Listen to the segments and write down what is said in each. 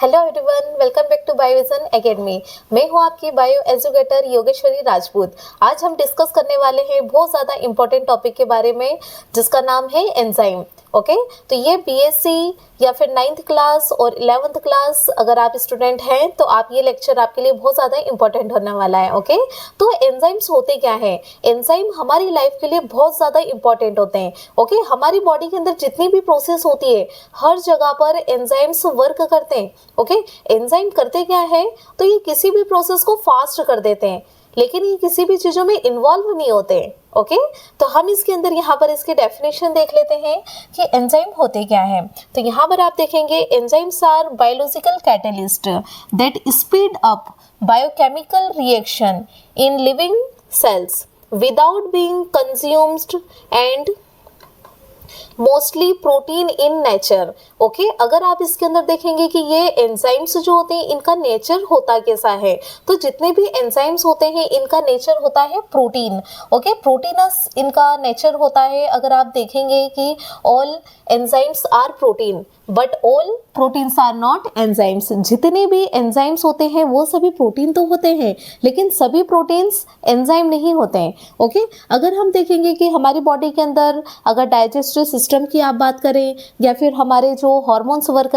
Hello everyone, welcome back to Biovision academy. मैं हूं आपकी बायो एजुकेटर योगेश्वरी राजपूत। आज हम डिस्कस करने वाले हैं बहुत ज़्यादा इंपॉर्टेंट टॉपिक के बारे में, जिसका नाम है एंजाइम। ओके, तो ये बीएससी या फिर 9th क्लास और 11th क्लास अगर आप स्टूडेंट हैं तो आप ये लेक्चर आपके लिए बहुत ज़्यादा इंपॉर्टेंट होने वाला है। ओके, तो एंजाइम्स होते क्या हैं? एंजाइम हमारी लाइफ के लिए बहुत ज़्यादा इंपॉर्टेंट होते हैं। ओके, हमारी बॉडी के अंदर जितनी भी प्रोसेस होती है हर जगह पर एंजाइम्स वर्क करते हैं। ओके, एंजाइम करते क्या है? तो ये किसी भी प्रोसेस को फास्ट कर देते हैं, लेकिन ये किसी भी चीज़ों में इन्वॉल्व नहीं होते हैं। ओके, तो हम इसके अंदर यहाँ पर इसकी डेफिनेशन देख लेते हैं कि एंजाइम होते क्या हैं। तो यहाँ पर आप देखेंगे enzymes are biological catalyst that speed up biochemical reaction in living cells without being consumed and mostly protein in nature. Okay, अगर आप इसके अंदर देखेंगे कि ये एंजाइम्स जो होते हैं इनका नेचर होता कैसा है, तो जितने भी एंजाइम्स होते हैं इनका नेचर होता है प्रोटीन। ओके, प्रोटीनस इनका नेचर होता है। अगर आप देखेंगे कि all enzymes are protein but all proteins are not enzymes. जितने भी एंजाइम्स होते हैं वो सभी प्रोटीन तो होते हैं, लेकिन सभी प्रोटीन्स एंजाइम नहीं होते हैं। ओके, अगर हम देखेंगे कि हमारी बॉडी के अंदर अगर डाइजेस्टिव सिस्टम की आप बात करें या फिर हमारे जो हार्मोन्स वर्क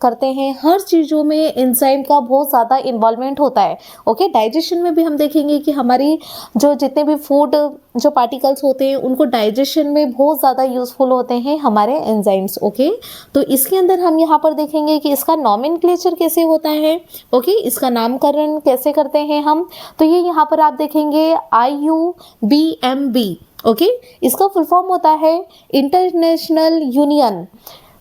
करते हैं, हर चीज़ों में एंजाइम का बहुत ज़्यादा इन्वॉल्वमेंट होता है। ओके, डाइजेशन में भी हम देखेंगे कि हमारी जो जितने भी फूड जो पार्टिकल्स होते हैं उनको डाइजेशन में बहुत ज़्यादा यूजफुल होते हैं हमारे एंजाइम्स। ओके, तो इसके अंदर हम यहाँ पर देखेंगे कि इसका नॉमेनक्लेचर कैसे होता है। ओके, इसका नामकरण कैसे करते हैं हम, तो ये यहाँ पर आप देखेंगे IUBMB। ओके, इसका फुल फॉर्म होता है international union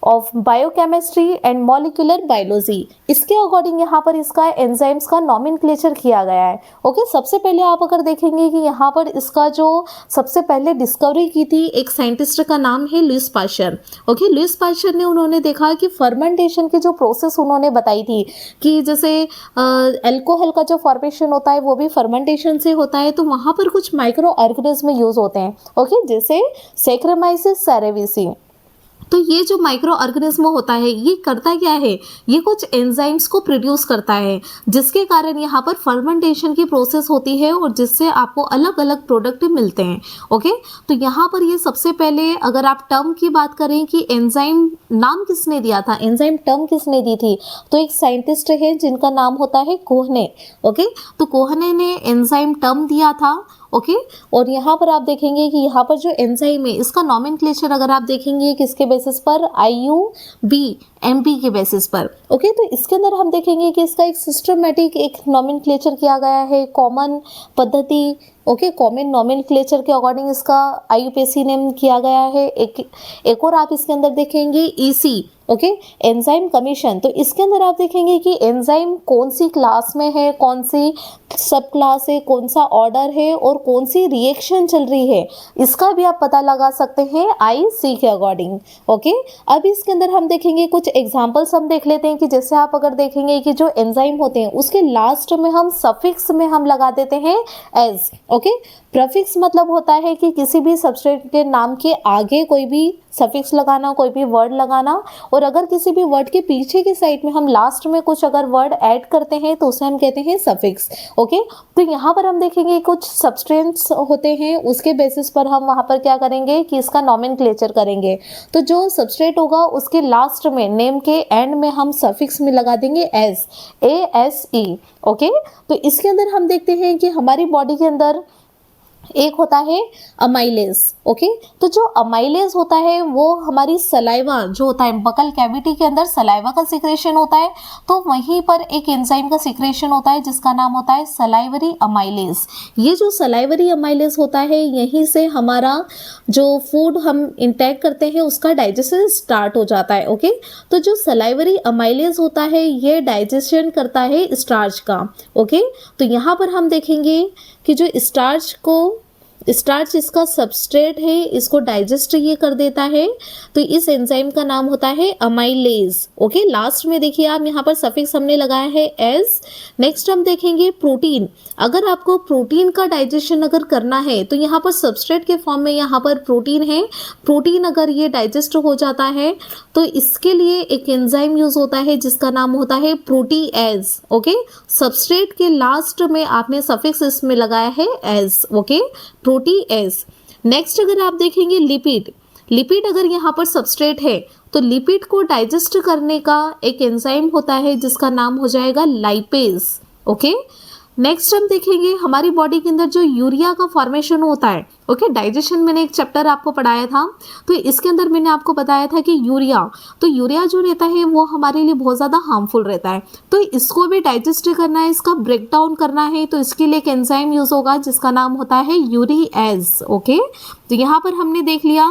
of biochemistry and molecular biology. इसके अकॉर्डिंग यहाँ पर इसका एंजाइम्स का नॉमेनक्लेचर किया गया है। ओके, सबसे पहले आप अगर देखेंगे कि यहाँ पर इसका जो सबसे पहले डिस्कवरी की थी एक साइंटिस्ट का नाम है Louis Pasteur. Okay, Louis Pasteur ने उन्होंने देखा कि फर्मेंटेशन की जो प्रोसेस उन्होंने बताई थी कि जैसे अल्कोहल का जो फॉर्मेशन होता है वो भी फर्मेंटेशन से होता है, तो वहाँ पर कुछ माइक्रो ऑर्गेनिज्म यूज होते हैं। ओके, जैसे सैक्रोमाइसिस सेरेविसी। तो ये जो माइक्रो ऑर्गेनिज्म होता है ये करता क्या है, ये कुछ एंजाइम्स को प्रोड्यूस करता है, जिसके कारण यहाँ पर फर्मेंटेशन की प्रोसेस होती है और जिससे आपको अलग अलग प्रोडक्ट मिलते हैं। ओके, तो यहाँ पर ये सबसे पहले अगर आप टर्म की बात करें कि एंजाइम नाम किसने दिया था, एंजाइम टर्म किसने दी थी, तो एक साइंटिस्ट है जिनका नाम होता है कोहने। ओके, तो कोहने ने एंजाइम टर्म दिया था। ओके, और यहाँ पर आप देखेंगे कि यहाँ पर जो एंजाइम है इसका नॉमेनक्लेचर अगर आप देखेंगे किसके बेसिस पर, IUBMB के बेसिस पर। ओके, तो इसके अंदर हम देखेंगे कि इसका एक सिस्टमेटिक एक नॉमेनक्लेचर किया गया है, कॉमन पद्धति। ओके, कॉमन नॉमेनक्लेचर के अकॉर्डिंग इसका IUPAC नेम किया गया है। एक और आप इसके अंदर देखेंगे EC। Okay, enzyme commission. तो इसके अंदर आप देखेंगे कि एंजाइम कौन सी क्लास में है, कौन सी सब क्लास है, कौन सा ऑर्डर है और कौन सी रिएक्शन चल रही है, इसका भी आप पता लगा सकते हैं IC के अकॉर्डिंग। ओके, अब इसके अंदर हम देखेंगे कुछ एग्जांपल्स हम देख लेते हैं कि जैसे आप अगर देखेंगे कि जो एंजाइम होते हैं उसके लास्ट में हम सफिक्स में हम लगा देते हैं एज। ओके, प्रीफिक्स मतलब होता है कि किसी भी सबस्ट्रेट के नाम के आगे कोई भी सफिक्स लगाना, कोई भी वर्ड लगाना, और अगर किसी भी वर्ड के पीछे की साइड में हम लास्ट में कुछ अगर वर्ड ऐड करते हैं तो उसे हम कहते हैं सफिक्स। ओके, तो यहाँ पर हम देखेंगे कुछ सबस्टेंस होते हैं, उसके बेसिस पर हम वहाँ पर क्या करेंगे कि इसका नॉमेनक्लेचर करेंगे। तो जो सबस्ट्रेट होगा उसके लास्ट में नेम के एंड में हम सफिक्स में लगा देंगे एस, ASE। ओके, तो इसके अंदर हम देखते हैं कि हमारी बॉडी के अंदर एक होता है अमाइलेज। ओके, तो जो अमाइलेज होता है वो हमारी सलाइवा जो होता है, बकल कैविटी के अंदर सलाइवा का सिक्रेशन होता है, तो वहीं पर एक एंजाइम का सिक्रेशन होता है जिसका नाम होता है सलाइवरी अमाइलेज। ये जो सलाइवरी अमाइलेज होता है यहीं से हमारा जो फूड हम इंटेक करते हैं उसका डाइजेशन स्टार्ट हो जाता है। ओके, तो जो सलाइवरी अमाइलेज होता है ये डाइजेशन करता है स्टार्च का। ओके, तो यहाँ पर हम देखेंगे कि जो स्टार्च को स्टार्च इसका सबस्ट्रेट है, इसको डाइजेस्ट ये कर देता है, तो इस एंजाइम का नाम होता है अमाइलेज। ओके, लास्ट में देखिए आप यहाँ पर सफिक्स हमने लगाया है एज। नेक्स्ट हम देखेंगे प्रोटीन। अगर आपको प्रोटीन का डाइजेशन अगर करना है तो यहाँ पर सबस्ट्रेट के फॉर्म में यहाँ पर प्रोटीन है, प्रोटीन अगर ये डाइजेस्ट हो जाता है तो इसके लिए एक एंजाइम यूज होता है जिसका नाम होता है प्रोटीएज। ओके, सबस्ट्रेट के लास्ट में आपने सफिक्स इसमें लगाया है एज। Okay, protease. नेक्स्ट अगर आप देखेंगे लिपिड, लिपिड अगर यहाँ पर सबस्ट्रेट है तो लिपिड को डाइजेस्ट करने का एक एंजाइम होता है जिसका नाम हो जाएगा लाइपेज। ओके, नेक्स्ट हम देखेंगे हमारी बॉडी के अंदर जो यूरिया का फॉर्मेशन होता है। ओके, डाइजेशन मैंने एक चैप्टर आपको पढ़ाया था, तो इसके अंदर मैंने आपको बताया था कि यूरिया, तो यूरिया जो रहता है वो हमारे लिए बहुत ज़्यादा हार्मफुल रहता है, तो इसको भी डाइजेस्ट करना है, इसका ब्रेक डाउन करना है, तो इसके लिए एक एंजाइम यूज होगा जिसका नाम होता है यूरिएज। ओके, तो यहाँ पर हमने देख लिया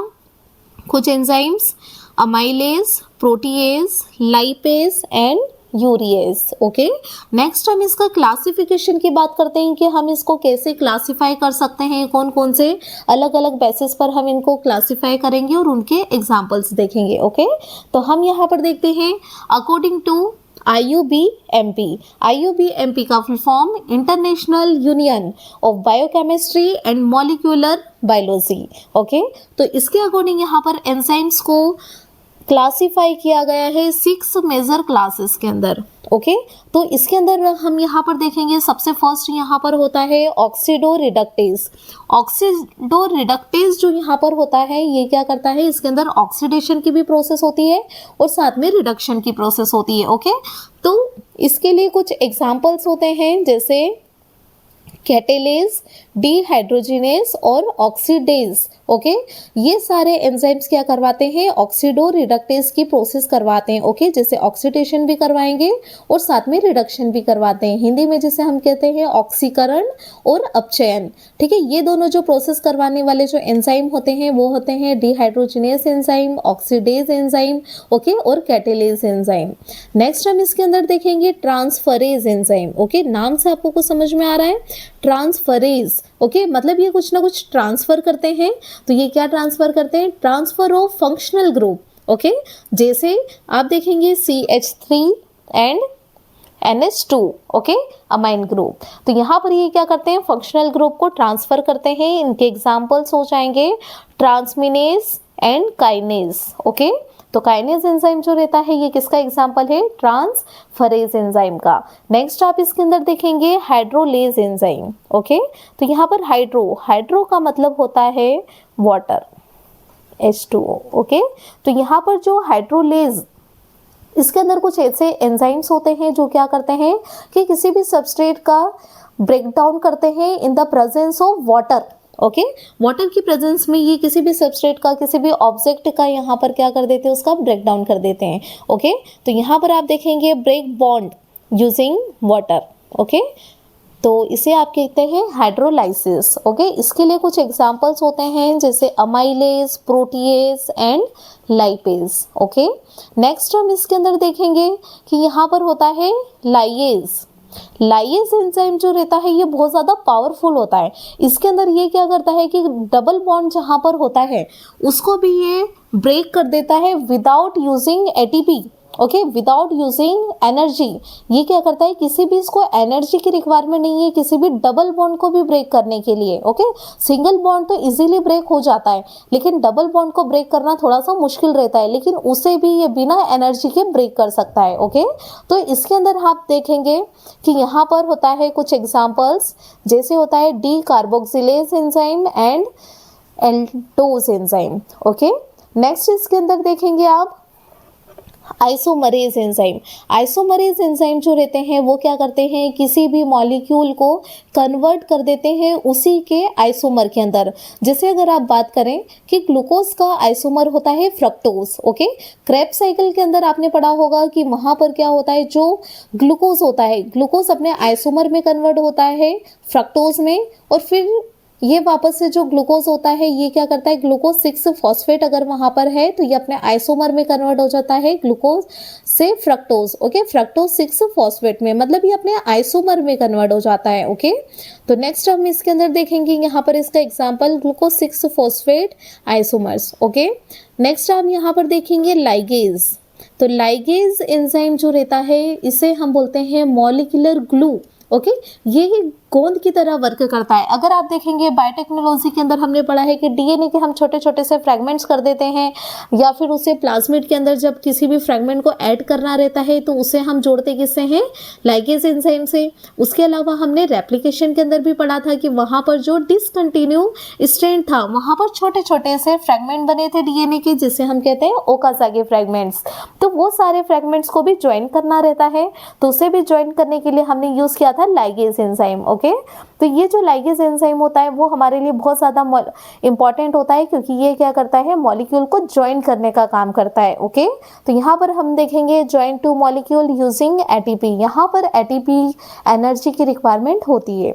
कुछ enzymes, amylase, protease, lipase and urease. Okay, next हम इसका क्लासिफिकेशन की बात करते हैं कि हम इसको कैसे क्लासिफाई कर सकते हैं, कौन कौन से अलग अलग बेसिस पर हम इनको क्लासिफाई करेंगे और उनके एग्जांपल्स देखेंगे। ओके, तो हम यहाँ पर देखते हैं अकॉर्डिंग टू IUBMP। IUBMP का full form international union of biochemistry and molecular biology. Okay, तो इसके अकॉर्डिंग यहाँ पर एंजाइम्स को क्लासिफाई किया गया है 6 मेजर क्लासेस के अंदर। ओके, तो इसके अंदर हम यहाँ पर देखेंगे सबसे फर्स्ट यहाँ पर होता है ऑक्सीडो रिडक्टेज। ऑक्सीडो रिडक्टेज जो यहाँ पर होता है ये क्या करता है, इसके अंदर ऑक्सीडेशन की भी प्रोसेस होती है और साथ में रिडक्शन की प्रोसेस होती है। ओके, तो इसके लिए कुछ एग्जाम्पल्स होते हैं जैसे कैटेलेज, डिहाइड्रोजिनेज और ऑक्सीडेज। ओके, ये सारे एंजाइम्स क्या करवाते हैं, ऑक्सीडो रिडक्टेज की प्रोसेस करवाते हैं। ओके, जैसे ऑक्सीडेशन भी करवाएंगे और साथ में रिडक्शन भी करवाते हैं, हिंदी में जिसे हम कहते हैं ऑक्सीकरण और अपचयन। ठीक है, ये दोनों जो प्रोसेस करवाने वाले जो एंजाइम होते हैं वो होते हैं dehydrogenase enzyme, oxidase enzyme, okay, और कैटेलेज एंजाइम। नेक्स्ट हम इसके अंदर देखेंगे ट्रांसफरेज एंजाइम। ओके, नाम से आपको कुछ समझ में आ रहा है, ट्रांसफरेज। ओके, मतलब ये कुछ ना कुछ ट्रांसफर करते हैं, तो ये क्या ट्रांसफर करते हैं, transfer of functional group. Okay, जैसे आप देखेंगे CH3 and NH2। Okay, amine group, तो यहाँ पर ये क्या करते हैं, फंक्शनल ग्रुप को ट्रांसफर करते हैं। इनके एग्जाम्पल्स हो जाएंगे ट्रांसमिनेज एंड काइनेज। ओके, तो काइनेज एंजाइम जो रहता है ये किसका एग्जाम्पल है, ट्रांसफरेज एंजाइम का। नेक्स्ट आप इसके अंदर देखेंगे हाइड्रोलेज एंजाइम। ओके, तो यहाँ पर हाइड्रो का मतलब होता है वाटर, H2O। ओके, तो यहाँ पर जो हाइड्रोलेज, इसके अंदर कुछ ऐसे एंजाइम्स होते हैं जो क्या करते हैं कि किसी भी सबस्ट्रेट का ब्रेक डाउन करते हैं in the presence of water. Okay, water की प्रेजेंस में ये किसी भी सबस्ट्रेट का, किसी भी ऑब्जेक्ट का यहाँ पर क्या कर देते हैं, उसका ब्रेक डाउन कर देते हैं। ओके, तो यहाँ पर आप देखेंगे break bond using water. Okay, तो इसे आप कहते हैं हाइड्रोलाइसिस। ओके, इसके लिए कुछ एग्जांपल्स होते हैं जैसे amylase, protease and lipase. Okay, next हम इसके अंदर देखेंगे कि यहाँ पर होता है लाइएज। लाइएज एंजाइम जो रहता है ये बहुत ज़्यादा पावरफुल होता है। इसके अंदर ये क्या करता है कि डबल बॉन्ड जहाँ पर होता है उसको भी ये ब्रेक कर देता है without using ATP। Okay, without using energy. ये क्या करता है, किसी भी इसको एनर्जी की रिक्वायरमेंट नहीं है किसी भी डबल बॉन्ड को भी ब्रेक करने के लिए। ओके, सिंगल बॉन्ड तो इजीली ब्रेक हो जाता है, लेकिन डबल बॉन्ड को ब्रेक करना थोड़ा सा मुश्किल रहता है, लेकिन उसे भी ये बिना एनर्जी के ब्रेक कर सकता है। ओके, तो इसके अंदर आप देखेंगे कि यहाँ पर होता है कुछ एग्जाम्पल्स, जैसे होता है decarboxylase enzyme and aldose enzyme. Okay, next इसके अंदर देखेंगे आप आइसोमरेज एंजाइम। आइसोमरेज एंजाइम जो रहते हैं वो क्या करते हैं, किसी भी मॉलिक्यूल को कन्वर्ट कर देते हैं उसी के आइसोमर के अंदर। जैसे अगर आप बात करें कि ग्लूकोज का आइसोमर होता है फ्रक्टोज। ओके, क्रेब्स साइकिल के अंदर आपने पढ़ा होगा कि वहाँ पर क्या होता है, जो ग्लूकोज होता है, ग्लूकोज अपने आइसोमर में कन्वर्ट होता है फ्रक्टोज में, और फिर ये वापस से जो ग्लूकोज होता है ये क्या करता है, ग्लूकोज 6 फॉस्फेट अगर वहां पर है तो ये अपने आइसोमर में कन्वर्ट हो जाता है ग्लूकोज से फ्रक्टोज। ओके, फ्रक्टोज 6 फॉस्फेट में, मतलब ये अपने आइसोमर में कन्वर्ट हो जाता है। ओके, तो नेक्स्ट हम इसके अंदर देखेंगे यहाँ पर इसका example glucose 6 phosphate isomers. Okay, next हम यहाँ पर देखेंगे लाइगेज। तो लाइगेज एंजाइम जो रहता है इसे हम बोलते हैं मॉलिक्यूलर ग्लू। ओके, ये ही गोंद की तरह वर्क करता है। अगर आप देखेंगे बायोटेक्नोलॉजी के अंदर हमने पढ़ा है कि डीएनए के हम छोटे छोटे से फ्रेगमेंट्स कर देते हैं, या फिर उसे प्लाज्मिड के अंदर जब किसी भी फ्रेगमेंट को ऐड करना रहता है तो उसे हम जोड़ते किससे हैं, लाइगेज एंजाइम से। उसके अलावा हमने रेप्लिकेशन के अंदर भी पढ़ा था कि वहां पर जो डिसकंटिन्यू स्ट्रैंड था वहां पर छोटे छोटे से फ्रेगमेंट बने थे डीएनए के, जिसे हम कहते हैं ओकाजाकी फ्रेगमेंट्स। तो वो सारे फ्रेगमेंट्स को भी ज्वाइन करना रहता है, तो उसे भी ज्वाइन करने के लिए हमने यूज किया था लाइगेज एंजाइम। ओके, तो ये जो लाइगेज एंजाइम होता है वो हमारे लिए बहुत ज़्यादा इंपॉर्टेंट होता है, क्योंकि ये क्या करता है, मॉलिक्यूल को ज्वाइन करने का काम करता है। ओके, तो यहाँ पर हम देखेंगे join two molecule using ATP. यहाँ पर एटीपी एनर्जी की रिक्वायरमेंट होती है।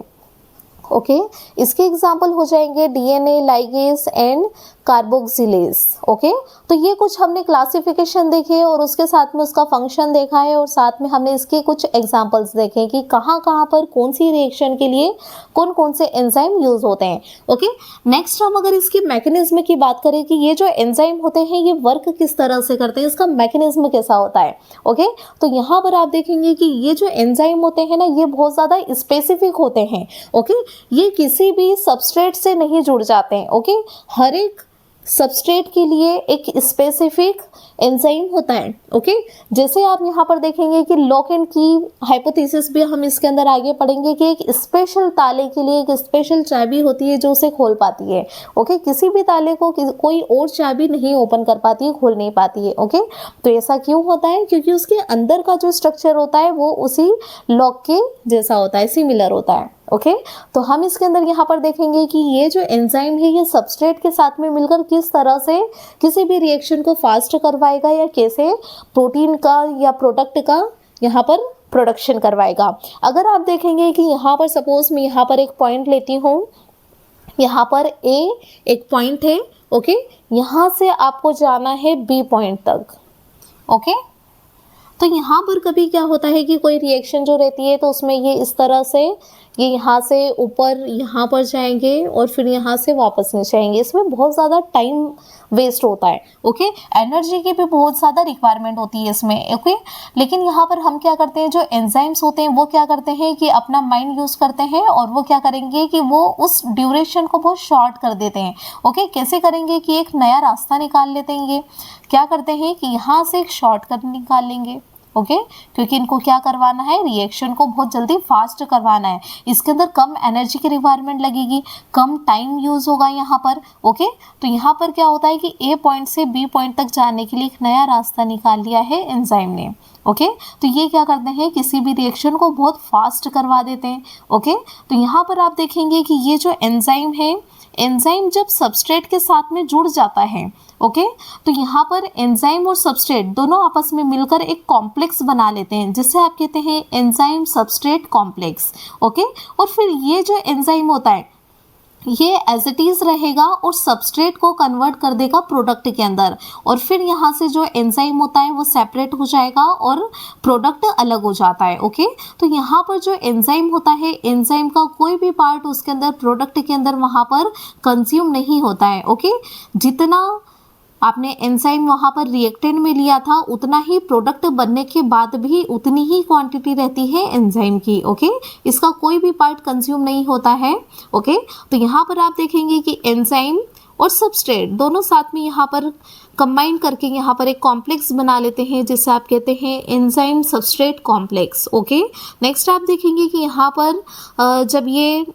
ओके, इसके एग्जाम्पल हो जाएंगे DNA, ligase and carboxylase. Okay, तो ये कुछ हमने क्लासिफिकेशन देखे और उसके साथ में उसका फंक्शन देखा है, और साथ में हमने इसके कुछ एग्जांपल्स देखे कि कहाँ कहाँ पर कौन सी रिएक्शन के लिए कौन कौन से एंजाइम यूज होते हैं। ओके, नेक्स्ट हम अगर इसके मैकेनिज्म की बात करें कि ये जो एंजाइम होते हैं ये वर्क किस तरह से करते हैं, इसका मैकेनिज्म कैसा होता है। ओके, तो यहाँ पर आप देखेंगे कि ये जो एंजाइम होते हैं ना ये बहुत ज़्यादा स्पेसिफिक होते हैं। ओके, ये किसी भी सबस्ट्रेट से नहीं जुड़ जाते हैं। ओके, हर एक सबस्ट्रेट के लिए एक स्पेसिफिक एंजाइम होता है। ओके, जैसे आप यहाँ पर देखेंगे कि लॉक एंड की हाइपोथेसिस भी हम इसके अंदर आगे पढ़ेंगे कि एक स्पेशल ताले के लिए एक स्पेशल चाबी होती है जो उसे खोल पाती है। ओके, किसी भी ताले को कोई और चाबी नहीं ओपन कर पाती है, खोल नहीं पाती है। ओके, तो ऐसा क्यों होता है, क्योंकि उसके अंदर का जो स्ट्रक्चर होता है वो उसी लॉक के जैसा होता है, सिमिलर होता है। ओके, तो हम इसके अंदर यहाँ पर देखेंगे कि ये जो एंजाइम है ये सबस्ट्रेट के साथ में मिलकर किस तरह से किसी भी रिएक्शन को फास्ट करवाएगा, या कैसे प्रोटीन का या प्रोडक्ट का यहाँ पर प्रोडक्शन करवाएगा। अगर आप देखेंगे कि यहाँ पर सपोज मैं यहाँ पर एक पॉइंट लेती हूँ, यहाँ पर ए एक पॉइंट है। ओके, यहाँ से आपको जाना है बी पॉइंट तक। ओके, तो यहाँ पर कभी क्या होता है कि कोई रिएक्शन जो रहती है तो उसमें ये इस तरह से ये यहाँ से ऊपर यहाँ पर जाएंगे और फिर यहाँ से वापस नीचे आएंगे, इसमें बहुत ज़्यादा टाइम वेस्ट होता है। ओके, एनर्जी की भी बहुत ज़्यादा रिक्वायरमेंट होती है इसमें। ओके, लेकिन यहाँ पर हम क्या करते हैं, जो एंजाइम्स होते हैं वो क्या करते हैं कि अपना माइंड यूज़ करते हैं और वो क्या करेंगे कि वो उस ड्यूरेशन को बहुत शॉर्ट कर देते हैं। ओके, कैसे करेंगे कि एक नया रास्ता निकाल लेते हैं। ये क्या करते हैं कि यहाँ से एक शॉर्टकट निकाल लेंगे। ओके, क्योंकि इनको क्या करवाना है, रिएक्शन को बहुत जल्दी फास्ट करवाना है। इसके अंदर कम एनर्जी की रिक्वायरमेंट लगेगी, कम टाइम यूज होगा यहाँ पर। ओके, तो यहाँ पर क्या होता है कि ए पॉइंट से बी पॉइंट तक जाने के लिए एक नया रास्ता निकाल लिया है एंजाइम ने। ओके, तो ये क्या करते हैं, किसी भी रिएक्शन को बहुत फास्ट करवा देते हैं। ओके, तो यहाँ पर आप देखेंगे कि ये जो एंजाइम है, एंजाइम जब सबस्ट्रेट के साथ में जुड़ जाता है, ओके, तो यहाँ पर एंजाइम और सबस्ट्रेट दोनों आपस में मिलकर एक कॉम्प्लेक्स बना लेते हैं, जिसे आप कहते हैं एंजाइम सबस्ट्रेट कॉम्प्लेक्स। ओके, और फिर ये जो एंजाइम होता है ये एज इट इज रहेगा और सबस्ट्रेट को कन्वर्ट कर देगा प्रोडक्ट के अंदर, और फिर यहाँ से जो एंजाइम होता है वो सेपरेट हो जाएगा और प्रोडक्ट अलग हो जाता है। ओके, तो यहाँ पर जो एंजाइम होता है, एंजाइम का कोई भी पार्ट उसके अंदर प्रोडक्ट के अंदर वहाँ पर कंज्यूम नहीं होता है। ओके, जितना आपने एंजाइम वहाँ पर रिएक्टेंट में लिया था उतना ही प्रोडक्ट बनने के बाद भी उतनी ही क्वांटिटी रहती है एंजाइम की। ओके, इसका कोई भी पार्ट कंज्यूम नहीं होता है। ओके, तो यहाँ पर आप देखेंगे कि एंजाइम और सबस्ट्रेट दोनों साथ में यहाँ पर कंबाइन करके यहाँ पर एक कॉम्प्लेक्स बना लेते हैं, जिसे आप कहते हैं enzyme substrate complex. Okay, next आप देखेंगे कि यहाँ पर जब ये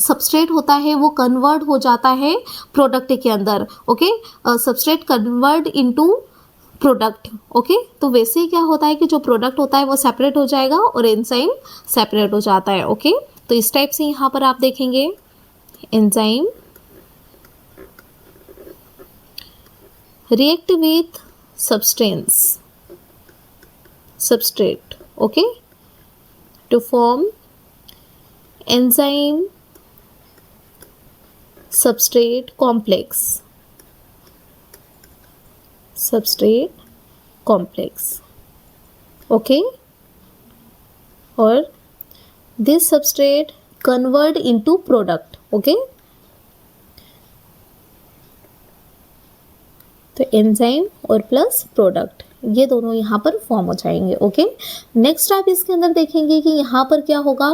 सबस्ट्रेट होता है वो कन्वर्ट हो जाता है प्रोडक्ट के अंदर। Okay, substrate convert into product. Okay, तो वैसे ही क्या होता है कि जो प्रोडक्ट होता है वो सेपरेट हो जाएगा और एंजाइम सेपरेट हो जाता है। ओके, तो इस टाइप से यहाँ पर आप देखेंगे enzyme react with substance substrate, okay, to form enzyme substrate complex, substrate complex, okay, और this substrate convert into product, okay. तो एंजाइम और प्लस प्रोडक्ट ये दोनों यहाँ पर फॉर्म हो जाएंगे, ओके। नेक्स्ट आप इसके अंदर देखेंगे कि यहाँ पर क्या होगा,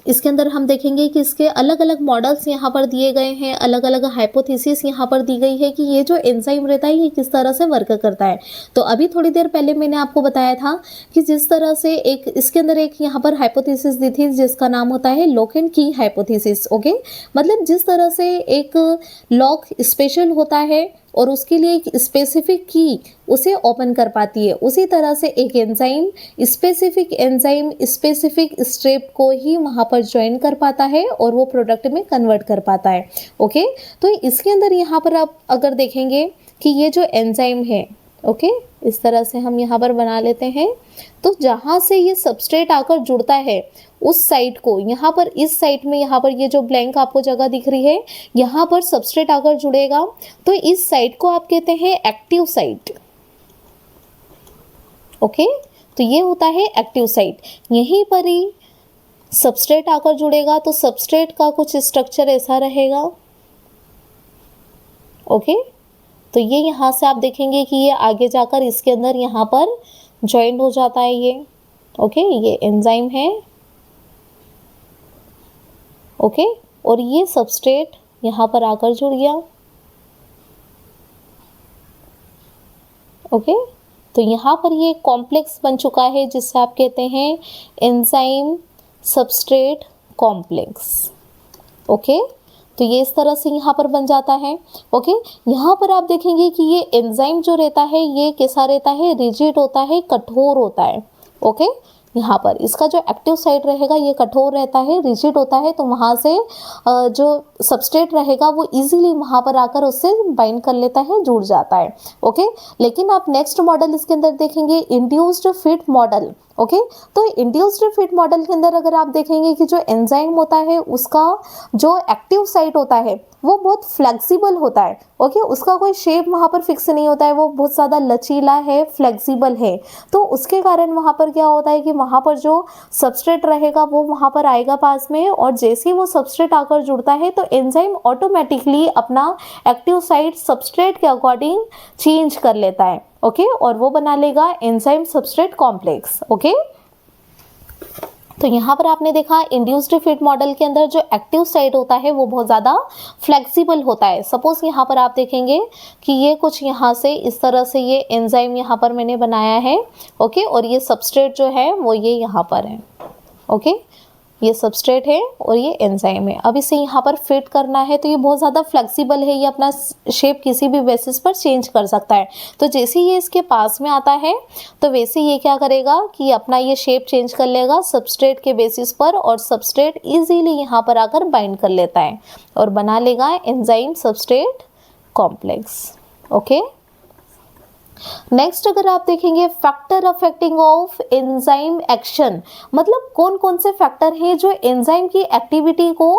इसके अंदर हम देखेंगे कि इसके अलग अलग मॉडल्स यहाँ पर दिए गए हैं, अलग अलग हाइपोथेसिस यहाँ पर दी गई है कि ये जो एंजाइम रहता है ये किस तरह से वर्क करता है। तो अभी थोड़ी देर पहले मैंने आपको बताया था कि जिस तरह से एक इसके अंदर एक यहाँ पर हाइपोथेसिस दी थी जिसका नाम होता है लॉक एंड की हाइपोथेसिस, ओके। मतलब जिस तरह से एक लॉक स्पेशल होता है और उसके लिए एक स्पेसिफिक की उसे ओपन कर पाती है, उसी तरह से एक एंजाइम स्पेसिफिक स्टेप को ही वहाँ पर ज्वाइन कर पाता है और वो प्रोडक्ट में कन्वर्ट कर पाता है, ओके। तो इसके अंदर यहाँ पर आप अगर देखेंगे कि ये जो एंजाइम है, ओके, इस तरह से हम यहाँ पर बना लेते हैं। तो जहाँ से ये सबस्ट्रेट आकर जुड़ता है उस साइट को, यहाँ पर इस साइट में यहाँ पर ये जो ब्लैंक आपको जगह दिख रही है यहाँ पर सबस्ट्रेट आकर जुड़ेगा तो इस साइट को आप कहते हैं एक्टिव साइट, ओके। तो ये होता है एक्टिव साइट। यहीं पर ही सबस्ट्रेट आकर जुड़ेगा तो सबस्ट्रेट का कुछ स्ट्रक्चर ऐसा रहेगा, ओके। तो ये यहाँ से आप देखेंगे कि ये आगे जाकर इसके अंदर यहाँ पर ज्वाइंट हो जाता है ये, ओके। ये एंजाइम है, ओके, और ये सबस्ट्रेट यहाँ पर आकर जुड़ गया, ओके। तो यहाँ पर ये कॉम्प्लेक्स बन चुका है जिससे आप कहते हैं एंजाइम सबस्ट्रेट कॉम्प्लेक्स, ओके। तो ये इस तरह से यहाँ पर बन जाता है, ओके। यहाँ पर आप देखेंगे कि ये एंजाइम जो रहता है ये कैसा रहता है, रिजिड होता है, कठोर होता है, ओके। यहाँ पर इसका जो एक्टिव साइट रहेगा ये कठोर रहता है, रिजिड होता है, तो वहाँ से जो सबस्ट्रेट रहेगा वो इजीली वहाँ पर आकर उससे बाइंड कर लेता है, जुड़ जाता है, ओके। लेकिन आप नेक्स्ट मॉडल इसके अंदर देखेंगे इंड्यूस्ड फिट मॉडल, ओके। तो इंड्यूस्ड फिट मॉडल के अंदर अगर आप देखेंगे कि जो एंजाइम होता है उसका जो एक्टिव साइट होता है वो बहुत फ्लेक्सिबल होता है, ओके। उसका कोई शेप वहाँ पर फिक्स नहीं होता है, वो बहुत ज़्यादा लचीला है, फ्लेक्सिबल है। तो उसके कारण वहाँ पर क्या होता है कि वहाँ पर जो सबस्ट्रेट रहेगा वो वहाँ पर आएगा पास में, और जैसे ही वो सबस्ट्रेट आकर जुड़ता है तो एंजाइम ऑटोमेटिकली अपना एक्टिव साइट सबस्ट्रेट के अकॉर्डिंग चेंज कर लेता है, ओके। और वो बना लेगा एंजाइम सबस्ट्रेट कॉम्प्लेक्स, ओके। तो यहाँ पर आपने देखा इंड्यूस्ड फिट मॉडल के अंदर जो एक्टिव साइट होता है वो बहुत ज़्यादा फ्लेक्सिबल होता है। सपोज यहाँ पर आप देखेंगे कि ये कुछ यहाँ से इस तरह से ये एंजाइम यहाँ पर मैंने बनाया है, ओके, और ये सबस्ट्रेट जो है वो ये यहाँ पर है, ओके। ये सबस्ट्रेट है और ये एंजाइम है। अब इसे यहाँ पर फिट करना है तो ये बहुत ज़्यादा फ्लेक्सिबल है, ये अपना शेप किसी भी बेसिस पर चेंज कर सकता है। तो जैसे ये इसके पास में आता है तो वैसे ये क्या करेगा कि अपना ये शेप चेंज कर लेगा सबस्ट्रेट के बेसिस पर, और सबस्ट्रेट इजीली यहाँ पर आकर बाइंड कर लेता है और बना लेगा enzyme substrate complex, okay. Next अगर आप देखेंगे factor affecting of enzyme action, मतलब कौन कौन से फैक्टर हैं जो एंजाइम की एक्टिविटी को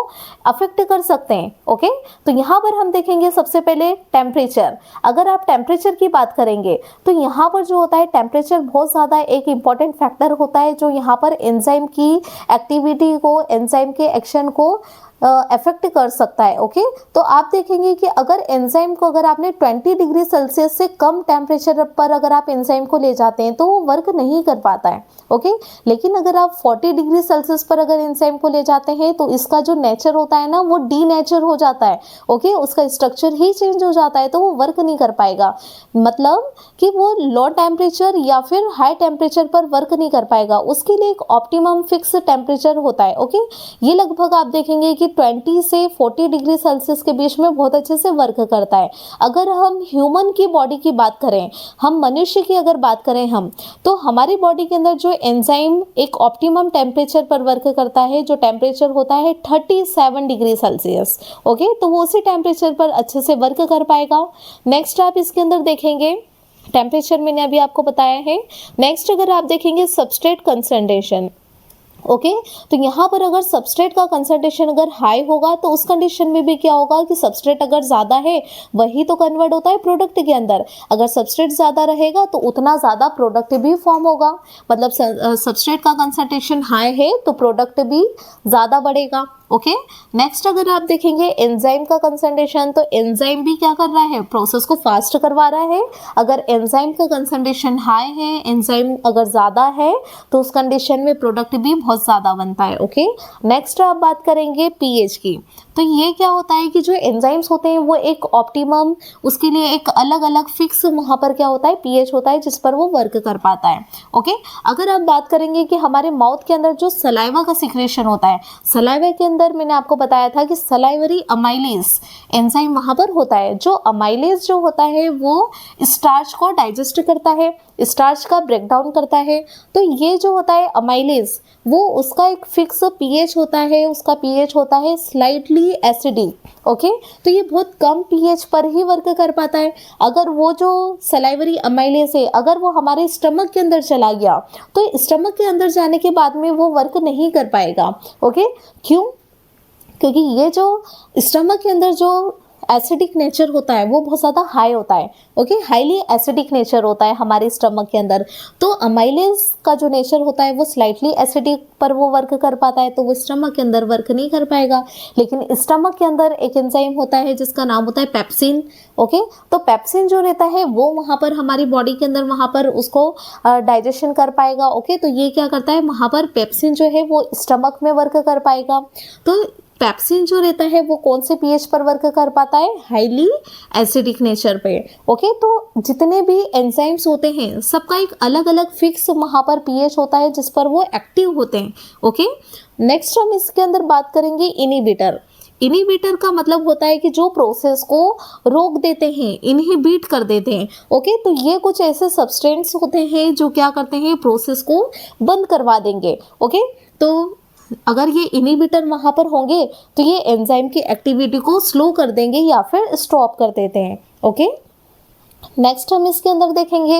अफेक्ट कर सकते हैं, ओके। तो यहाँ पर हम देखेंगे सबसे पहले टेम्परेचर। अगर आप टेम्परेचर की बात करेंगे तो यहाँ पर जो होता है टेम्परेचर बहुत ज़्यादा एक इम्पॉर्टेंट फैक्टर होता है जो यहाँ पर एंजाइम की एक्टिविटी को, एंजाइम के एक्शन को अफेक्ट कर सकता है, ओके। तो आप देखेंगे कि अगर एंजाइम को अगर आपने 20 डिग्री सेल्सियस से कम टेम्परेचर पर अगर आप एंजाइम को ले जाते हैं तो वो वर्क नहीं कर पाता है, ओके। लेकिन अगर आप 40 डिग्री सेल्सियस पर अगर एंजाइम को ले जाते हैं तो इसका जो नेचर होता है ना वो डीनेचर हो जाता है, ओके। उसका स्ट्रक्चर ही चेंज हो जाता है तो वो वर्क नहीं कर पाएगा, मतलब कि वो लो टेम्परेचर या फिर हाई टेम्परेचर पर वर्क नहीं कर पाएगा। उसके लिए एक ऑप्टिमम फिक्स टेम्परेचर होता है, ओके। ये लगभग आप देखेंगे कि 20 से 40 डिग्री सेल्सियस के बीच में बहुत अच्छे से वर्क करता है। अगर हम ह्यूमन की बॉडी की बात करें, हम मनुष्य की अगर बात करें हम, तो हमारी बॉडी के अंदर जो एंजाइम एक ऑप्टिमम टेम्परेचर पर वर्क करता है, जो टेम्परेचर होता है 37 डिग्री सेल्सियस, ओके। तो वो उसी टेम्परेचर पर अच्छे से वर्क कर पाएगा। नेक्स्ट आप इसके अंदर देखेंगे टेम्परेचर मैंने अभी आपको बताया है। नेक्स्ट अगर आप देखेंगे सबस्ट्रेट कंसंट्रेशन, ओके तो यहाँ पर अगर सबस्ट्रेट का कंसंट्रेशन अगर हाई होगा तो उस कंडीशन में भी क्या होगा कि सबस्ट्रेट अगर ज़्यादा है वही तो कन्वर्ट होता है प्रोडक्ट के अंदर। अगर सबस्ट्रेट ज़्यादा रहेगा तो उतना ज़्यादा प्रोडक्ट भी फॉर्म होगा, मतलब सबस्ट्रेट का कंसंट्रेशन हाई है तो प्रोडक्ट भी ज़्यादा बढ़ेगा। ओके नेक्स्ट अगर आप देखेंगे एंजाइम का कंसंट्रेशन, तो एंजाइम भी क्या कर रहा है, प्रोसेस को फास्ट करवा रहा है। अगर एंजाइम का कंसंट्रेशन हाई है, एंजाइम अगर ज़्यादा है तो उस कंडीशन में प्रोडक्ट भी बहुत ज़्यादा बनता है। ओके नेक्स्ट आप बात करेंगे पीएच की। तो ये क्या होता है कि जो एंजाइम्स होते हैं वो एक ऑप्टिमम, उसके लिए एक अलग अलग फिक्स वहाँ पर क्या होता है पीएच होता है जिस पर वो वर्क कर पाता है। ओके अगर आप बात करेंगे कि हमारे माउथ के अंदर जो सलाइवा का सिक्रेशन होता है, सलाइवा के अंदर मैंने आपको बताया था कि सलाइवरी अमाइलेज एंजाइम वहाँ पर होता है। जो अमाइलेज जो होता है वो स्टार्च को डाइजेस्ट करता है, स्टार्च का ब्रेकडाउन करता है। तो ये जो होता है अमाइलेज वो उसका एक फिक्स पीएच होता है, उसका पीएच होता है स्लाइटली एसिडिक। ओके तो ये बहुत कम पीएच पर ही वर्क कर पाता है। अगर वो जो सलाइवरी अमाइलेज है अगर वो हमारे स्टमक के अंदर चला गया तो स्टमक के अंदर जाने के बाद में वो वर्क नहीं कर पाएगा। ओके क्यों, क्योंकि ये जो स्टमक के अंदर जो एसिडिक नेचर होता है वो बहुत ज़्यादा हाई होता है। ओके हाईली एसिडिक नेचर होता है हमारे स्टमक के अंदर। तो अमाइलेज का जो नेचर होता है वो स्लाइटली एसिडिक पर वो वर्क कर पाता है, तो वो स्टमक के अंदर वर्क नहीं कर पाएगा। लेकिन स्टमक के अंदर एक एंजाइम होता है जिसका नाम होता है पेप्सिन। ओके तो पेप्सिन जो रहता है वो वहाँ पर हमारी बॉडी के अंदर वहाँ पर उसको डाइजेशन कर पाएगा। ओके तो ये क्या करता है, वहाँ पर पेप्सिन जो है वो स्टमक में वर्क कर पाएगा। तो पेप्सिन जो रहता है वो कौन से पीएच पर वर्क कर पाता है, हाईली एसिडिक नेचर पे। ओके तो जितने भी एंजाइम्स होते हैं सबका एक अलग अलग फिक्स वहाँ पर पीएच होता है जिस पर वो एक्टिव होते हैं। ओके नेक्स्ट हम इसके अंदर बात करेंगे इनिबिटर। इनिबिटर का मतलब होता है कि जो प्रोसेस को रोक देते हैं, इनहिबिट कर देते हैं। ओके तो ये कुछ ऐसे सब्सटेंस होते हैं जो क्या करते हैं, प्रोसेस को बंद करवा देंगे। ओके तो अगर ये इनिबिटर वहाँ पर होंगे तो ये एंजाइम की एक्टिविटी को स्लो कर देंगे या फिर स्टॉप कर देते हैं। ओके नेक्स्ट हम इसके अंदर देखेंगे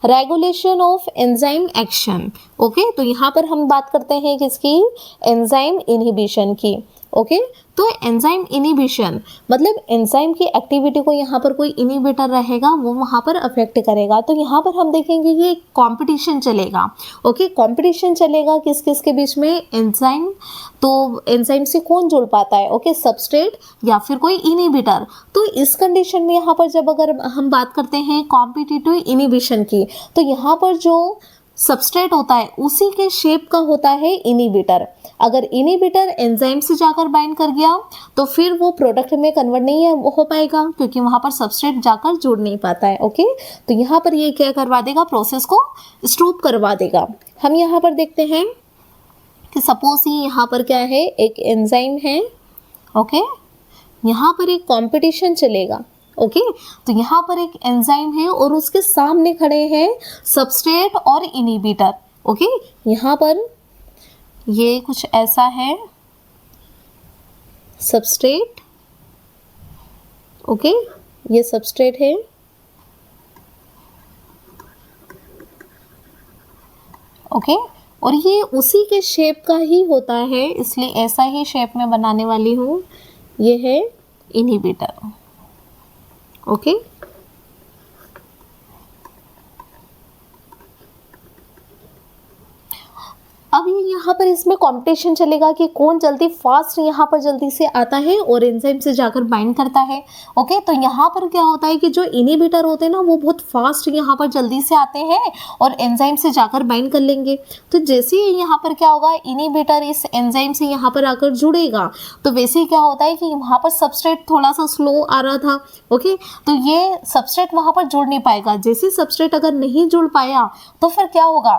regulation of enzyme action. Okay तो यहाँ पर हम बात करते हैं किसकी, एंजाइम इनहिबिशन की। ओके तो एंजाइम इनहिबिशन मतलब एंजाइम की एक्टिविटी को यहाँ पर कोई इनहिबिटर रहेगा वो वहाँ पर अफेक्ट करेगा। तो यहाँ पर हम देखेंगे ये कंपटीशन चलेगा। ओके कंपटीशन चलेगा किस किस के बीच में, एंजाइम, तो एंजाइम से कौन जुड़ पाता है, ओके सबस्ट्रेट या फिर कोई इनहिबिटर। तो इस कंडीशन में यहाँ पर जब अगर हम बात करते हैं कॉम्पिटिटिव इनहिबिशन की, तो यहाँ पर जो सबस्ट्रेट होता है उसी के शेप का होता है इनिबिटर। अगर इनिबिटर एंजाइम से जाकर बाइंड कर गया तो फिर वो प्रोडक्ट में कन्वर्ट नहीं हो पाएगा क्योंकि वहाँ पर सबस्ट्रेट जाकर जुड़ नहीं पाता है। ओके तो यहाँ पर ये क्या करवा देगा, प्रोसेस को स्टॉप करवा देगा। हम यहाँ पर देखते हैं कि सपोज ही यहाँ पर क्या है, एक एंजाइम है। ओके यहाँ पर एक कॉम्पिटिशन चलेगा। ओके तो यहाँ पर एक एंजाइम है और उसके सामने खड़े हैं सबस्ट्रेट और इनिबिटर। ओके यहाँ पर ये कुछ ऐसा है सबस्ट्रेट। ओके ये सबस्ट्रेट है। ओके और ये उसी के शेप का ही होता है इसलिए ऐसा ही शेप में बनाने वाली हूँ। ये है इनिबिटर। ओके अब ये यहाँ पर इसमें कंपटीशन चलेगा कि कौन जल्दी फास्ट यहाँ पर जल्दी से आता है और एंजाइम से जाकर बाइंड करता है। ओके तो यहाँ पर क्या होता है कि जो इनिबिटर होते हैं ना वो बहुत फास्ट यहाँ पर जल्दी से आते हैं और एंजाइम से जाकर बाइंड कर लेंगे। तो जैसे ही यहाँ पर क्या होगा, इनिबिटर इस एंजाइम से यहाँ पर आकर जुड़ेगा तो वैसे ही क्या होता है कि वहाँ पर सबस्ट्रेट थोड़ा सा स्लो आ रहा था। ओके तो ये सबस्ट्रेट वहाँ पर जुड़ नहीं पाएगा। जैसे सबस्ट्रेट अगर नहीं जुड़ पाया तो फिर क्या होगा,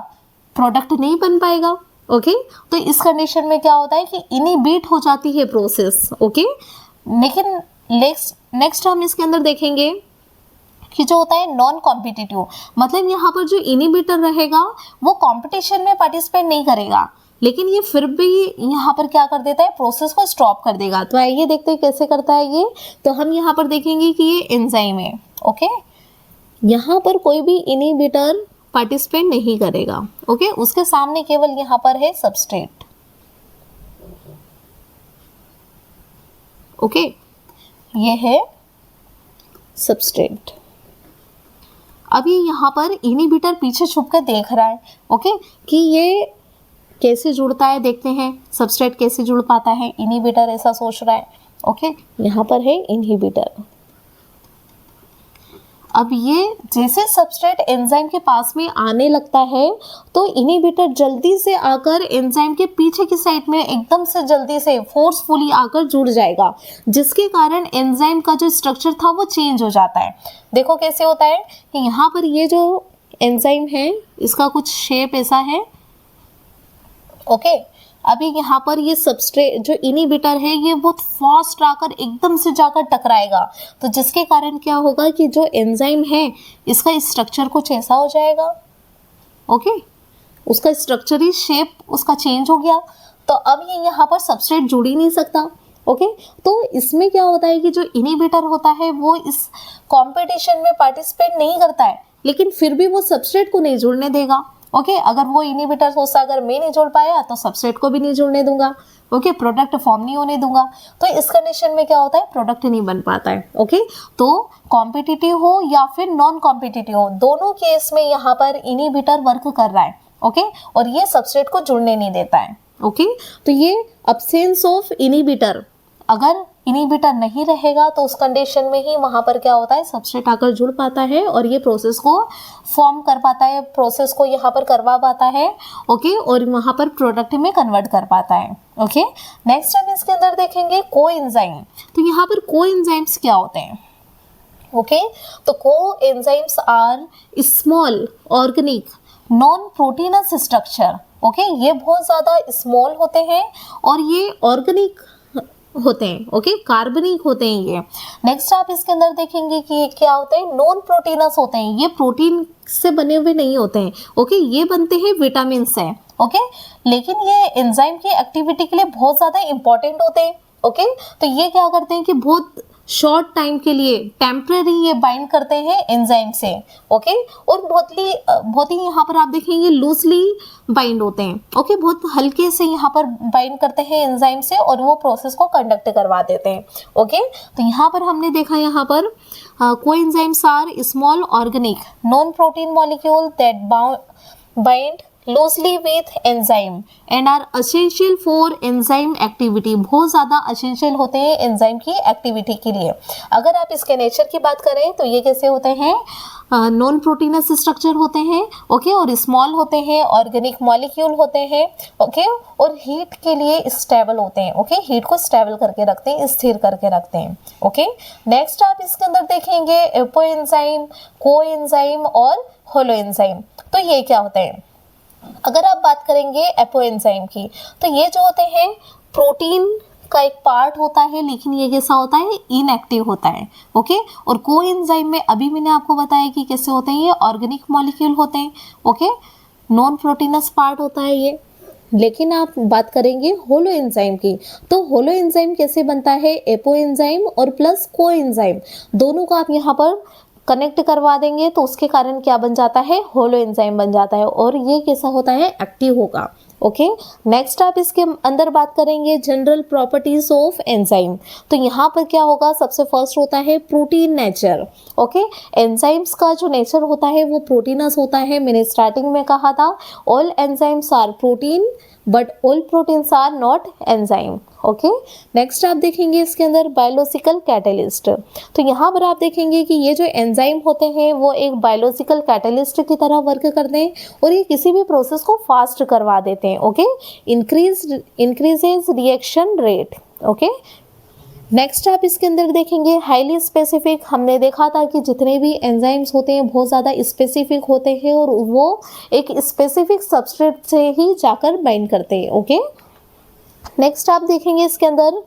प्रोडक्ट नहीं बन पाएगा। ओके तो इस कंडीशन में क्या होता है कि इनिबिट हो जाती है प्रोसेस। ओके लेकिन नेक्स्ट हम इसके अंदर देखेंगे कि जो होता है नॉन कॉम्पिटिटिव, मतलब यहाँ पर जो इनिबिटर रहेगा वो कंपटीशन में पार्टिसिपेट नहीं करेगा लेकिन ये फिर भी यहाँ पर क्या कर देता है, प्रोसेस को स्टॉप कर देगा। तो आइए देखते हैं कैसे करता है ये। तो हम यहाँ पर देखेंगे कि ये एंजाइम है। ओके यहाँ पर कोई भी इनिबिटर पार्टिसिपेट नहीं करेगा। ओके उसके सामने केवल यहाँ पर है सबस्ट्रेट। ओके, ये है सबस्ट्रेट। अब ये यहाँ पर इनहिबिटर पीछे छुप कर देख रहा है, ओके, कि ये कैसे जुड़ता है, देखते हैं सबस्ट्रेट कैसे जुड़ पाता है। इनहिबिटर ऐसा सोच रहा है, ओके, यहाँ पर है इनहिबिटर। अब ये जैसे सबस्ट्रेट एंजाइम के पास में आने लगता है तो इनहिबिटर जल्दी से आकर एंजाइम के पीछे की साइड में एकदम से जल्दी से फोर्सफुली आकर जुड़ जाएगा, जिसके कारण एंजाइम का जो स्ट्रक्चर था वो चेंज हो जाता है। देखो कैसे होता है कि यहाँ पर ये जो एंजाइम है इसका कुछ शेप ऐसा है, ओके। अभी यहाँ पर ये सबस्ट्रेट जो इनहिबिटर है ये बहुत फास्ट आकर एकदम से जाकर टकराएगा, तो जिसके कारण क्या होगा कि जो एंजाइम है इसका स्ट्रक्चर कुछ ऐसा हो जाएगा, ओके, उसका स्ट्रक्चरल शेप उसका चेंज हो गया। तो अब ये यहाँ पर सबस्ट्रेट जुड़ ही नहीं सकता, ओके। तो इसमें क्या होता है कि जो इनहिबिटर होता है वो इस कंपटीशन में पार्टिसिपेट नहीं करता है, लेकिन फिर भी वो सबस्ट्रेट को नहीं जुड़ने देगा, ओके। अगर वो इनहिबिटर सोचता अगर मैं नहीं जुड़ पाया तो सबस्ट्रेट को भी नहीं जुड़ने दूंगा, ओके, प्रोडक्ट फॉर्म नहीं होने दूंगा। तो इस कंडीशन में क्या होता है, प्रोडक्ट नहीं बन पाता है, ओके। तो कॉम्पिटिटिव हो या फिर नॉन कॉम्पिटिटिव हो, दोनों केस में यहाँ पर इनहिबिटर वर्क कर रहा है, ओके, और ये सबस्ट्रेट को जुड़ने नहीं देता है, ओके। तो ये अब्सेंस ऑफ इनहिबिटर, अगर इनहिबिटर नहीं रहेगा तो उस कंडीशन में ही वहाँ पर क्या होता है, सबस्ट्रेट आकर जुड़ पाता है और ये प्रोसेस को फॉर्म कर पाता है, प्रोसेस को यहाँ पर करवा पाता है, ओके, और वहाँ पर प्रोडक्ट में कन्वर्ट कर पाता है, ओके। नेक्स्ट हम इसके अंदर देखेंगे कोएंजाइम। तो यहाँ पर कोएंजाइम्स क्या होते हैं, ओके। तो coenzymes are small organic non proteinous structure, okay. ये बहुत ज़्यादा स्मॉल होते हैं और ये ऑर्गेनिक होते हैं, ओके, कार्बनिक होते हैं ये। नेक्स्ट आप इसके अंदर देखेंगे कि ये क्या होते हैं, नॉन प्रोटीनस होते हैं, ये प्रोटीन से बने हुए नहीं होते हैं, ओके, ये बनते हैं विटामिन से, ओके, लेकिन ये एंजाइम की एक्टिविटी के लिए बहुत ज़्यादा इंपॉर्टेंट होते हैं, ओके। तो ये क्या करते हैं कि बहुत शॉर्ट टाइम के लिए टेम्परेरी ये बाइंड करते हैं एंजाइम से, ओके, और बहुत ही यहाँ पर आप देखेंगे लूजली बाइंड होते हैं, ओके, बहुत हल्के से यहाँ पर बाइंड करते हैं एंजाइम से और वो प्रोसेस को कंडक्ट करवा देते हैं, ओके। तो यहाँ पर हमने देखा यहाँ पर coenzymes are small organic non protein molecule that bind loosely with enzyme and are essential for enzyme activity, बहुत ज़्यादा essential होते हैं एंजाइम की एक्टिविटी के लिए। अगर आप इसके नेचर की बात करें तो ये कैसे होते हैं, नॉन प्रोटीनस स्ट्रक्चर होते हैं, ओके, और स्मॉल होते हैं, ऑर्गेनिक मॉलिक्यूल होते हैं, ओके, और हीट के लिए स्टेबल होते हैं, ओके, हीट को स्टेबल करके रखते हैं, स्थिर करके रखते हैं, ओके। नेक्स्ट आप इसके अंदर देखेंगे एपोएंजाइम, कोएंजाइम और होलोएंजाइम। तो ये क्या होते हैं, अगर आप बात करेंगे एपोएंजाइम की तो ये जो होते हैं प्रोटीन का एक पार्ट होता है, लेकिन ये कैसा होता है, इनएक्टिव होता है, ओके। और कोएंजाइम में अभी मैंने आपको बताया कि कैसे होते हैं, ये ऑर्गेनिक मॉलिक्यूल होते हैं, ओके, नॉन प्रोटीनस पार्ट होता है ये। लेकिन आप बात करेंगे होलोएंजाइम की, तो होलोएंजाइम कैसे बनता है, एपोएंजाइम और प्लस कोएंजाइम दोनों को आप यहाँ पर कनेक्ट करवा देंगे तो उसके कारण क्या बन जाता है, होलोएंजाइम बन जाता है, और ये कैसा होता है, एक्टिव होगा, ओके। नेक्स्ट आप इसके अंदर बात करेंगे जनरल प्रॉपर्टीज ऑफ एंजाइम। तो यहाँ पर क्या होगा, सबसे फर्स्ट होता है प्रोटीन नेचर, ओके। एंजाइम्स का जो नेचर होता है वो प्रोटीनस होता है, मैंने स्टार्टिंग में कहा था all enzymes are protein but all proteins are not enzyme, okay. Next आप देखेंगे इसके अंदर बायोलॉजिकल कैटलिस्ट। तो यहाँ पर आप देखेंगे कि ये जो एंजाइम होते हैं वो एक बायोलॉजिकल कैटलिस्ट की तरह वर्क करते हैं और ये किसी भी प्रोसेस को फास्ट करवा देते हैं, okay, increases reaction rate, okay. Next आप इसके अंदर देखेंगे हाईली स्पेसिफिक। हमने देखा था कि जितने भी एंजाइम्स होते हैं बहुत ज़्यादा स्पेसिफिक होते हैं और वो एक स्पेसिफिक सबस्ट्रेट से ही जाकर बाइंड करते हैं, ओके। नेक्स्ट आप देखेंगे इसके अंदर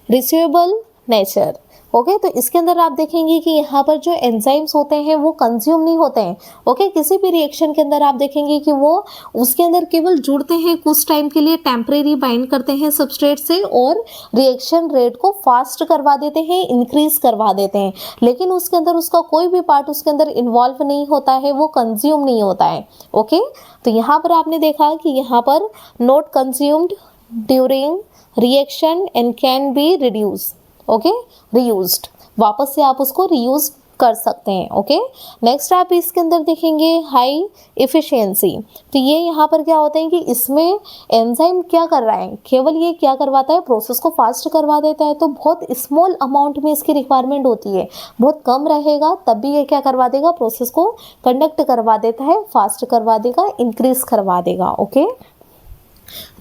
रिसीवेबल नेचर, ओके। तो इसके अंदर आप देखेंगे कि यहाँ पर जो एंजाइम्स होते हैं वो कंज्यूम नहीं होते हैं, ओके। किसी भी रिएक्शन के अंदर आप देखेंगे कि वो उसके अंदर केवल जुड़ते हैं, कुछ टाइम के लिए टेम्परेरी बाइंड करते हैं सबस्ट्रेट से और रिएक्शन रेट को फास्ट करवा देते हैं, इंक्रीज करवा देते हैं, लेकिन उसके अंदर उसका कोई भी पार्ट उसके अंदर इन्वॉल्व नहीं होता है, वो कंज्यूम नहीं होता है, ओके। तो यहाँ पर आपने देखा कि यहाँ पर not consumed during reaction and can be reduce, okay, reused, वापस से आप उसको रीयूज कर सकते हैं। ओके, नेक्स्ट आप इसके अंदर देखेंगे हाई एफिशिएंसी। तो ये यहाँ पर क्या होता है कि इसमें एंजाइम क्या कर रहा है, केवल ये क्या करवाता है, प्रोसेस को फास्ट करवा देता है। तो बहुत स्मॉल अमाउंट में इसकी रिक्वायरमेंट होती है, बहुत कम रहेगा तब भी ये क्या करवा देगा, प्रोसेस को कंडक्ट करवा देता है, फास्ट करवा देगा, इंक्रीज करवा देगा। ओके,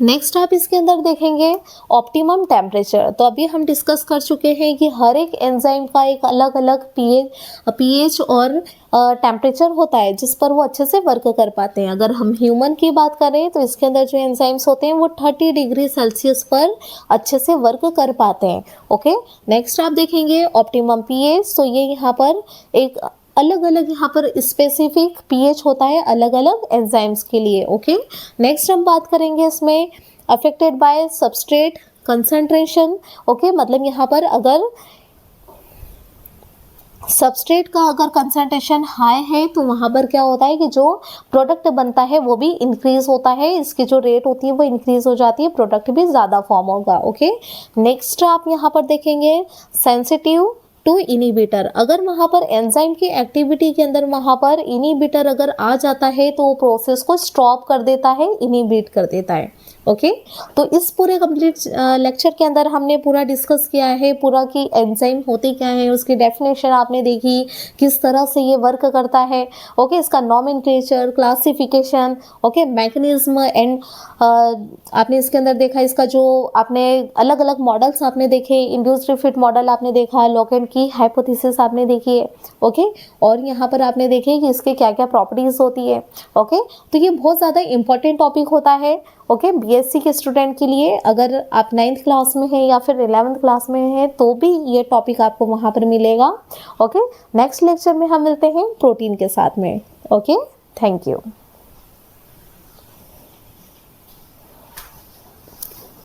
नेक्स्ट आप इसके अंदर देखेंगे ऑप्टिमम टेम्परेचर। तो अभी हम डिस्कस कर चुके हैं कि हर एक एंजाइम का एक अलग अलग पीएच और टेम्परेचर होता है जिस पर वो अच्छे से वर्क कर पाते हैं। अगर हम ह्यूमन की बात करें तो इसके अंदर जो एंजाइम्स होते हैं वो 30 डिग्री सेल्सियस पर अच्छे से वर्क कर पाते हैं। ओके, नेक्स्ट आप देखेंगे ऑप्टिमम पीएच। तो ये यहाँ पर एक अलग अलग यहाँ पर स्पेसिफिक पीएच होता है अलग अलग एंजाइम्स के लिए। ओके, नेक्स्ट हम बात करेंगे इसमें affected by substrate concentration. Okay, मतलब यहाँ पर अगर सबस्ट्रेट का अगर कंसंट्रेशन हाई है तो वहाँ पर क्या होता है कि जो प्रोडक्ट बनता है वो भी इंक्रीज होता है, इसकी जो रेट होती है वो इंक्रीज हो जाती है, प्रोडक्ट भी ज़्यादा फॉर्म होगा। ओके, नेक्स्ट आप यहाँ पर देखेंगे सेंसिटिव टू इनिबिटर। अगर वहाँ पर एंजाइम की एक्टिविटी के अंदर वहाँ पर इनिबिटर अगर आ जाता है तो वो प्रोसेस को स्टॉप कर देता है, इनिबिट कर देता है। ओके, तो इस पूरे कंप्लीट लेक्चर के अंदर हमने पूरा डिस्कस किया है पूरा कि एंजाइम होते क्या है, उसकी डेफिनेशन आपने देखी, किस तरह से ये वर्क करता है। ओके, इसका nomenclature, classification, okay, mechanism and आपने इसके अंदर देखा इसका जो आपने अलग अलग मॉडल्स आपने देखे, इंड्यूस्ड रिपीट मॉडल आपने देखा, लॉकेट की हाइपोथेसिस आपने देखी है। ओके, और यहाँ पर आपने देखे कि इसके क्या क्या प्रॉपर्टीज होती है। ओके, तो ये बहुत ज़्यादा इंपॉर्टेंट टॉपिक होता है। ओके, बीएससी के स्टूडेंट के लिए अगर आप 9th क्लास में हैं या फिर 11th क्लास में हैं तो भी ये टॉपिक आपको वहाँ पर मिलेगा। ओके, नेक्स्ट लेक्चर में हम मिलते हैं प्रोटीन के साथ में। Okay, thank you.